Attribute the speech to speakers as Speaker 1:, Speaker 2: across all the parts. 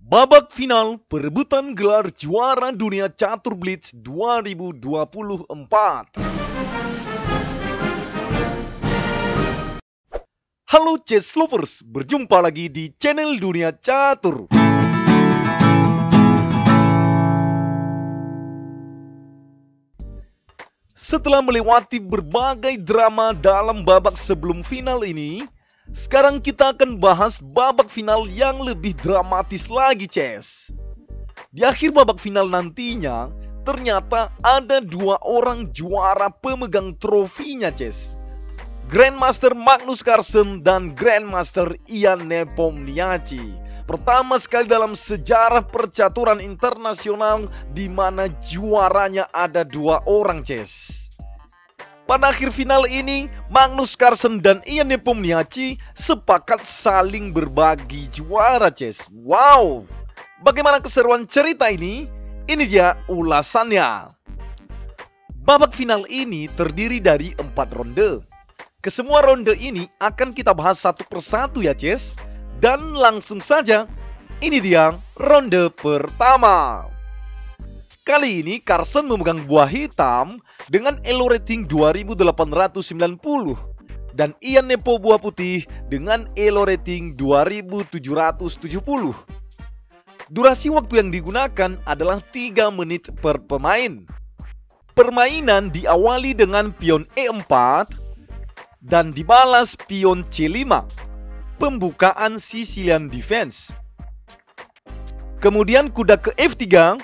Speaker 1: Babak final perebutan gelar juara dunia catur blitz 2024. Halo chess lovers, berjumpa lagi di channel Dunia Catur. Setelah melewati berbagai drama dalam babak sebelum final ini, sekarang kita akan bahas babak final yang lebih dramatis lagi, Ces. Di akhir babak final nantinya, ternyata ada dua orang juara pemegang trofinya, Ces. Grandmaster Magnus Carlsen dan Grandmaster Ian Nepomniachtchi. Pertama sekali dalam sejarah percaturan internasional di mana juaranya ada dua orang, Ces. Pada akhir final ini, Magnus Carlsen dan Ian Nepomniachtchi sepakat saling berbagi juara, Ces. Wow! Bagaimana keseruan cerita ini? Ini dia ulasannya. Babak final ini terdiri dari 4 ronde. Kesemua ronde ini akan kita bahas satu persatu ya, Ces. Dan langsung saja, ini dia ronde pertama. Kali ini Carlsen memegang buah hitam dengan elo rating 2890 dan Ian Nepo buah putih dengan elo rating 2770. Durasi waktu yang digunakan adalah 3 menit per pemain. Permainan diawali dengan pion E4 dan dibalas pion C5, pembukaan Sicilian defense. Kemudian kuda ke F3,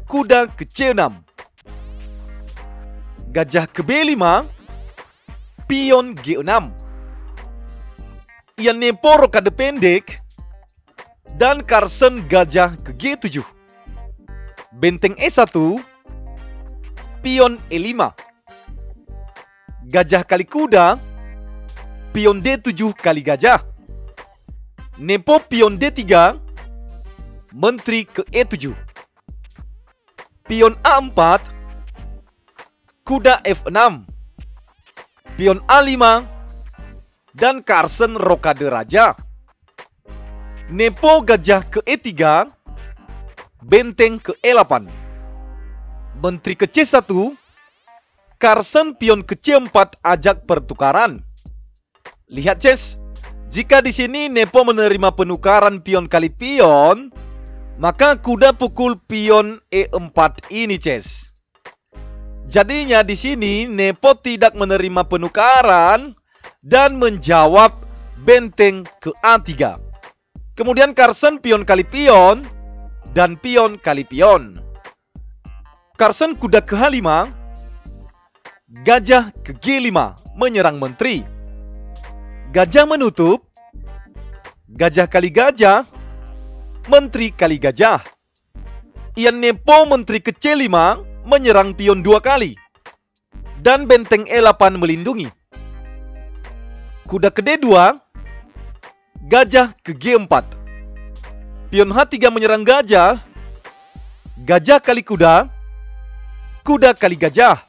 Speaker 1: kuda ke C6, gajah ke B5, pion G6, Ian Nepo rokade pendek, dan Carlsen gajah ke G7, benteng E1, pion E5, gajah kali kuda, pion D7 kali gajah, Nepo pion D3, menteri ke E7, pion A4, kuda F6, pion A5, dan Carlsen rokade raja. Nepo gajah ke E3, benteng ke E8, menteri ke C1, Carlsen pion ke C4 ajak pertukaran. Lihat, Ces, jika di sini Nepo menerima penukaran pion kali pion, maka kuda pukul pion E4 ini, Ces. Jadinya di sini Nepo tidak menerima penukaran dan menjawab benteng ke A3. Kemudian Carlsen pion kali pion dan pion kali pion. Carlsen kuda ke H5, gajah ke G5 menyerang menteri. Gajah menutup, gajah kali gajah, menteri kali gajah. Ian Nepo menteri ke C5 menyerang pion 2 kali. Dan benteng E8 melindungi. Kuda ke D2, gajah ke G4. Pion H3 menyerang gajah. Gajah kali kuda, kuda kali gajah.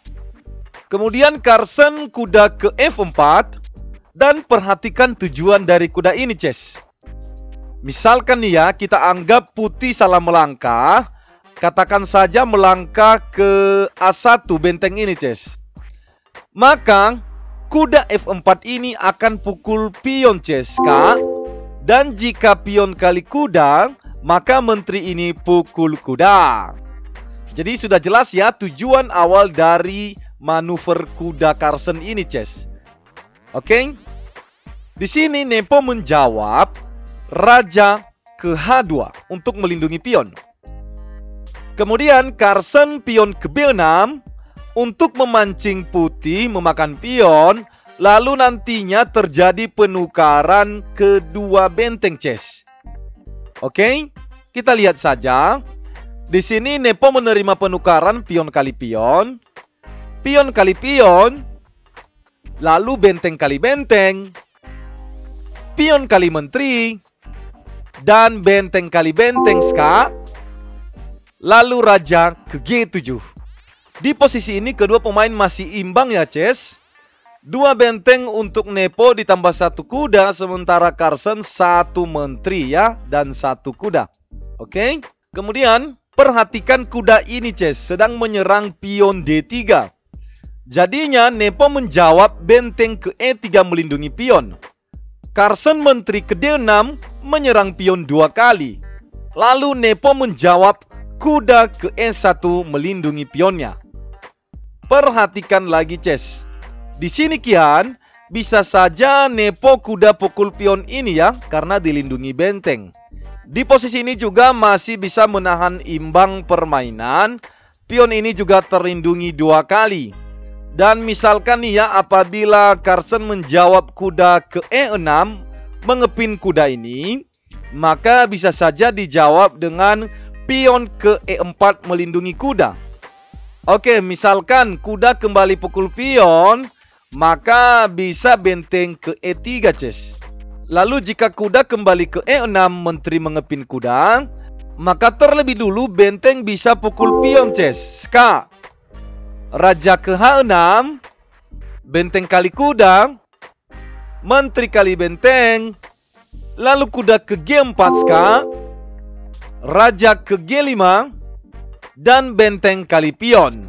Speaker 1: Kemudian Carlsen kuda ke F4. Dan perhatikan tujuan dari kuda ini, Ces. Misalkan nih ya, kita anggap putih salah melangkah. Katakan saja melangkah ke A1 benteng ini, Ces. Maka kuda F4 ini akan pukul pion, Ces, Kak. Dan jika pion kali kuda, maka menteri ini pukul kuda. Jadi sudah jelas ya tujuan awal dari manuver kuda Carlsen ini, Ces. Oke. Di sini Nepo menjawab raja ke H2 untuk melindungi pion. Kemudian Carlsen pion ke B6 untuk memancing putih memakan pion. Lalu nantinya terjadi penukaran kedua benteng, Ces. Oke, kita lihat saja. Di sini Nepo menerima penukaran pion kali pion, pion kali pion, lalu benteng kali benteng, pion kali menteri, dan benteng kali benteng, Ska. Lalu raja ke G7. Di posisi ini kedua pemain masih imbang ya, Ces. 2 benteng untuk Nepo ditambah 1 kuda, sementara Carson 1 menteri ya, dan 1 kuda. Oke. Kemudian perhatikan kuda ini Ces, sedang menyerang pion D3. Jadinya Nepo menjawab benteng ke E3 melindungi pion. Carson menteri ke D6 menyerang pion 2 kali. Lalu Nepo menjawab kuda ke E1 melindungi pionnya. Perhatikan lagi Ces. Di sini Kian, bisa saja Nepo kuda pukul pion ini ya, karena dilindungi benteng. Di posisi ini juga masih bisa menahan imbang permainan. Pion ini juga terlindungi 2 kali. Dan misalkan nih ya, apabila Carson menjawab kuda ke E6 mengepin kuda ini, maka bisa saja dijawab dengan pion ke E4 melindungi kuda. Oke, misalkan kuda kembali pukul pion, maka bisa benteng ke E3 Ces. Lalu jika kuda kembali ke E6 menteri mengepin kuda, maka terlebih dulu benteng bisa pukul pion Ces. Ska. Raja ke H6, benteng kali kuda, menteri kali benteng, lalu kuda ke G4 Ska, raja ke G5, dan benteng kali pion.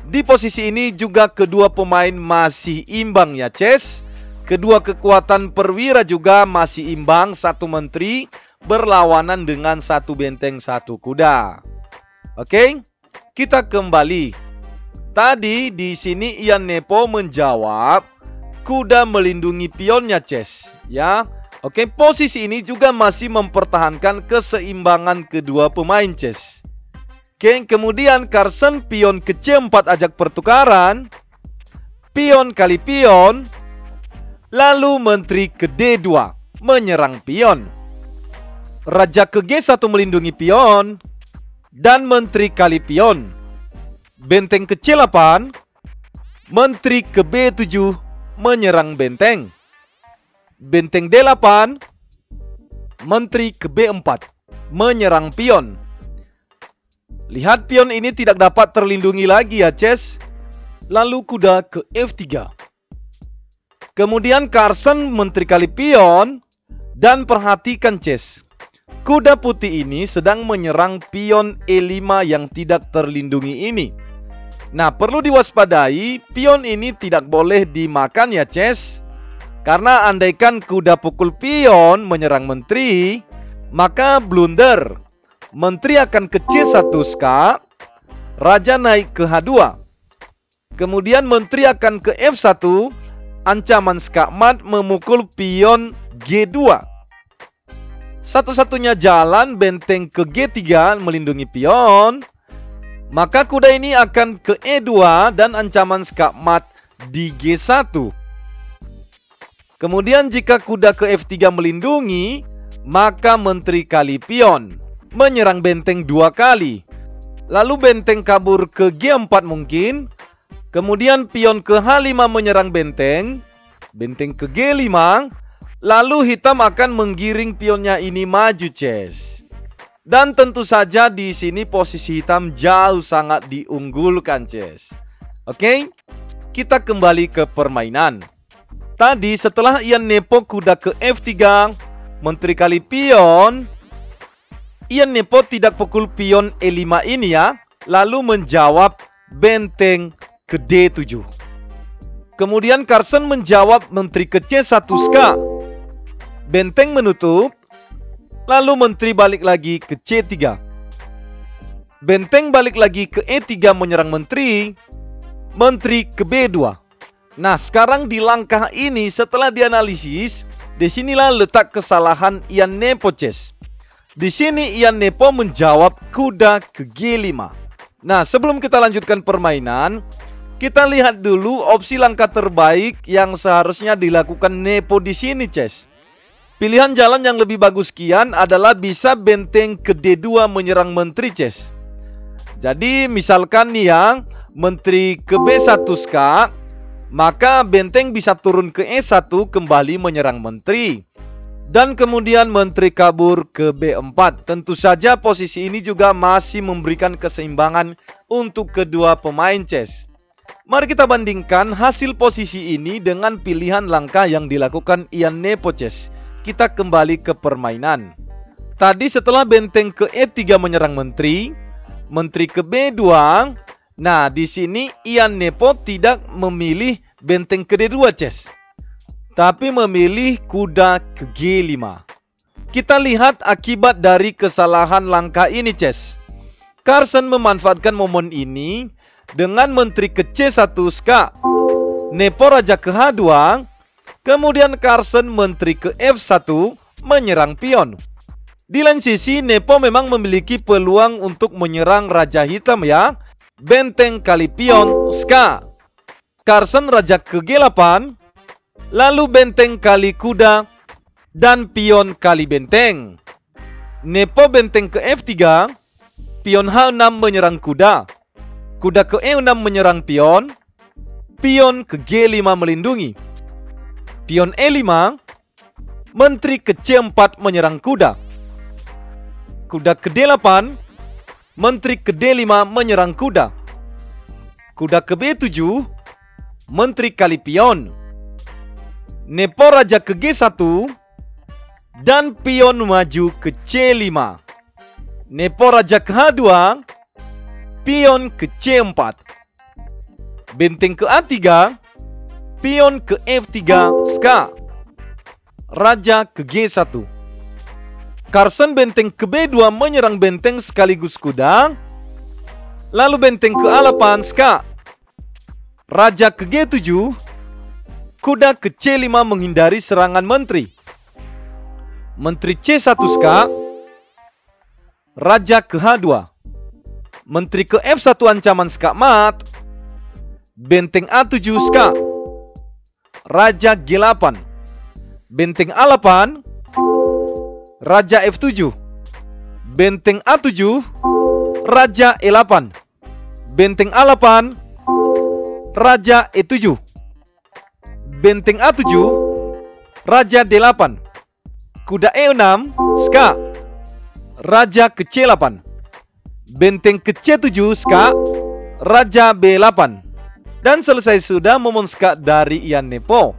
Speaker 1: Di posisi ini juga kedua pemain masih imbang ya Ces. Kedua kekuatan perwira juga masih imbang, 1 menteri berlawanan dengan 1 benteng 1 kuda. Oke, kita kembali. Tadi di sini Ian Nepo menjawab kuda melindungi pionnya Ces, ya. Oke, posisi ini juga masih mempertahankan keseimbangan kedua pemain Ces. Oke, kemudian Carson pion ke C4 ajak pertukaran, pion kali pion, lalu menteri ke D2 menyerang pion. Raja ke G1 melindungi pion, dan menteri kali pion. Benteng ke C8, menteri ke B7 menyerang benteng. Benteng D8, menteri ke B4 menyerang pion. Lihat pion ini tidak dapat terlindungi lagi ya Ces. Lalu kuda ke F3. Kemudian Carson menteri kali pion. Dan perhatikan Ces, kuda putih ini sedang menyerang pion E5 yang tidak terlindungi ini. Nah, perlu diwaspadai, pion ini tidak boleh dimakan ya Ces. Karena andaikan kuda pukul pion menyerang menteri, maka blunder. Menteri akan ke C1 Ska, raja naik ke H2. Kemudian menteri akan ke F1, ancaman skakmat memukul pion G2. Satu-satunya jalan benteng ke G3 melindungi pion, maka kuda ini akan ke E2 dan ancaman skakmat di G1. Kemudian jika kuda ke F3 melindungi, maka menteri kali pion menyerang benteng 2 kali. Lalu benteng kabur ke G4 mungkin. Kemudian pion ke H5 menyerang benteng. Benteng ke G5. Lalu hitam akan menggiring pionnya ini maju Ces. Dan tentu saja di sini posisi hitam jauh sangat diunggulkan Ces. Oke, kita kembali ke permainan. Tadi setelah Ian Nepo kuda ke F3, menteri kali pion, Ian Nepo tidak pukul pion E5 ini ya, lalu menjawab benteng ke D7. Kemudian Carson menjawab menteri ke C1 Ska. Benteng menutup, lalu menteri balik lagi ke C3. Benteng balik lagi ke E3 menyerang menteri, menteri ke B2. Nah, sekarang di langkah ini setelah dianalisis, disinilah letak kesalahan Ian Nepo Ces. Di sini Ian Nepo menjawab kuda ke G5. Nah, sebelum kita lanjutkan permainan, kita lihat dulu opsi langkah terbaik yang seharusnya dilakukan Nepo di sini, Ces. Pilihan jalan yang lebih bagus Kian adalah bisa benteng ke D2 menyerang menteri, Ces. Jadi, misalkan nih yang menteri ke B1 Ska, maka benteng bisa turun ke E1 kembali menyerang menteri. Dan kemudian menteri kabur ke B4. Tentu saja posisi ini juga masih memberikan keseimbangan untuk kedua pemain Ces. Mari kita bandingkan hasil posisi ini dengan pilihan langkah yang dilakukan Ian Nepo, Ces. Kita kembali ke permainan. Tadi setelah benteng ke E3 menyerang menteri, menteri ke B2. Nah, di sini Ian Nepo tidak memilih benteng ke D2, Ces, tapi memilih kuda ke G5. Kita lihat akibat dari kesalahan langkah ini, Ces. Carson memanfaatkan momen ini dengan menteri ke C1 ska. Nepo raja ke H2. Kemudian Carson menteri ke F1 menyerang pion. Di lain sisi, Nepo memang memiliki peluang untuk menyerang raja hitam ya. Benteng kali pion ska. Carson raja ke G8. Lalu benteng kali kuda. Dan pion kali benteng. Nepo benteng ke F3. Pion H6 menyerang kuda. Kuda ke E6 menyerang pion. Pion ke G5 melindungi. Pion E5. Menteri ke C4 menyerang kuda. Kuda ke D8. Menteri ke D5 menyerang kuda. Kuda ke B7. Menteri kali pion. Nepo raja ke G1. Dan pion maju ke C5. Nepo raja ke H2. Pion ke C4. Benteng ke A3. Pion ke F3 ska. Raja ke G1. Carson benteng ke B2 menyerang benteng sekaligus kuda. Lalu benteng ke A8 ska. Raja ke G7. Kuda ke C5 menghindari serangan menteri. Menteri C1 ska. Raja ke H2. Menteri ke F1 ancaman ska mat. Benteng A7 ska. Raja G8. Benteng A8. Raja F7. Benteng A7. Raja E8. Benteng A8. Raja E7. Benteng A7. Raja D8. Kuda E6 ska. Raja ke C8. Benteng ke C7 ska. Raja B8. Dan selesai sudah momen ska dari Ian Nepo.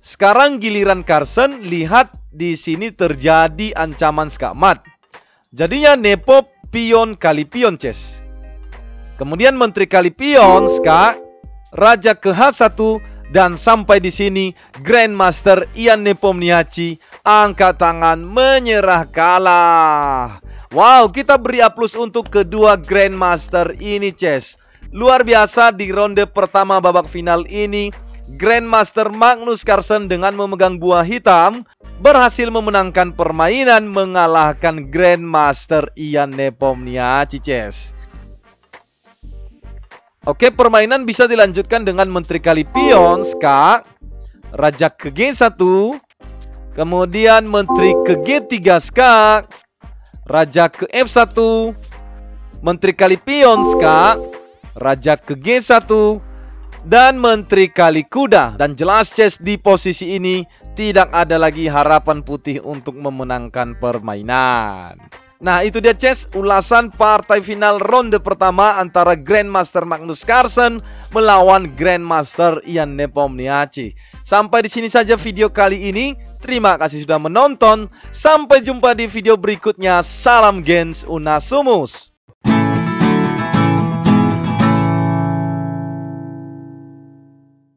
Speaker 1: Sekarang giliran Carson. Lihat di sini terjadi ancaman ska mat. Jadinya Nepo pion kali pion, Ces. Kemudian menteri kali pion ska. Raja ke H1. Dan sampai di sini Grandmaster Ian Nepomniachtchi angkat tangan menyerah kalah. Wow, kita beri aplaus untuk kedua Grandmaster ini, Ces. Luar biasa di ronde pertama babak final ini. Grandmaster Magnus Carlsen dengan memegang buah hitam berhasil memenangkan permainan mengalahkan Grandmaster Ian Nepomniachtchi, Ces. Oke, permainan bisa dilanjutkan dengan menteri kali pion ska. Raja ke G1. Kemudian menteri ke G3 ska. Raja ke F1. Menteri kali pion ska. Raja ke G1. Dan menteri kali kuda. Dan jelas, Ces, di posisi ini tidak ada lagi harapan putih untuk memenangkan permainan. Nah, itu dia, Ces, ulasan partai final ronde pertama antara Grandmaster Magnus Carlsen melawan Grandmaster Ian Nepomniachtchi. Sampai di sini saja video kali ini. Terima kasih sudah menonton. Sampai jumpa di video berikutnya. Salam Gens Unasumus.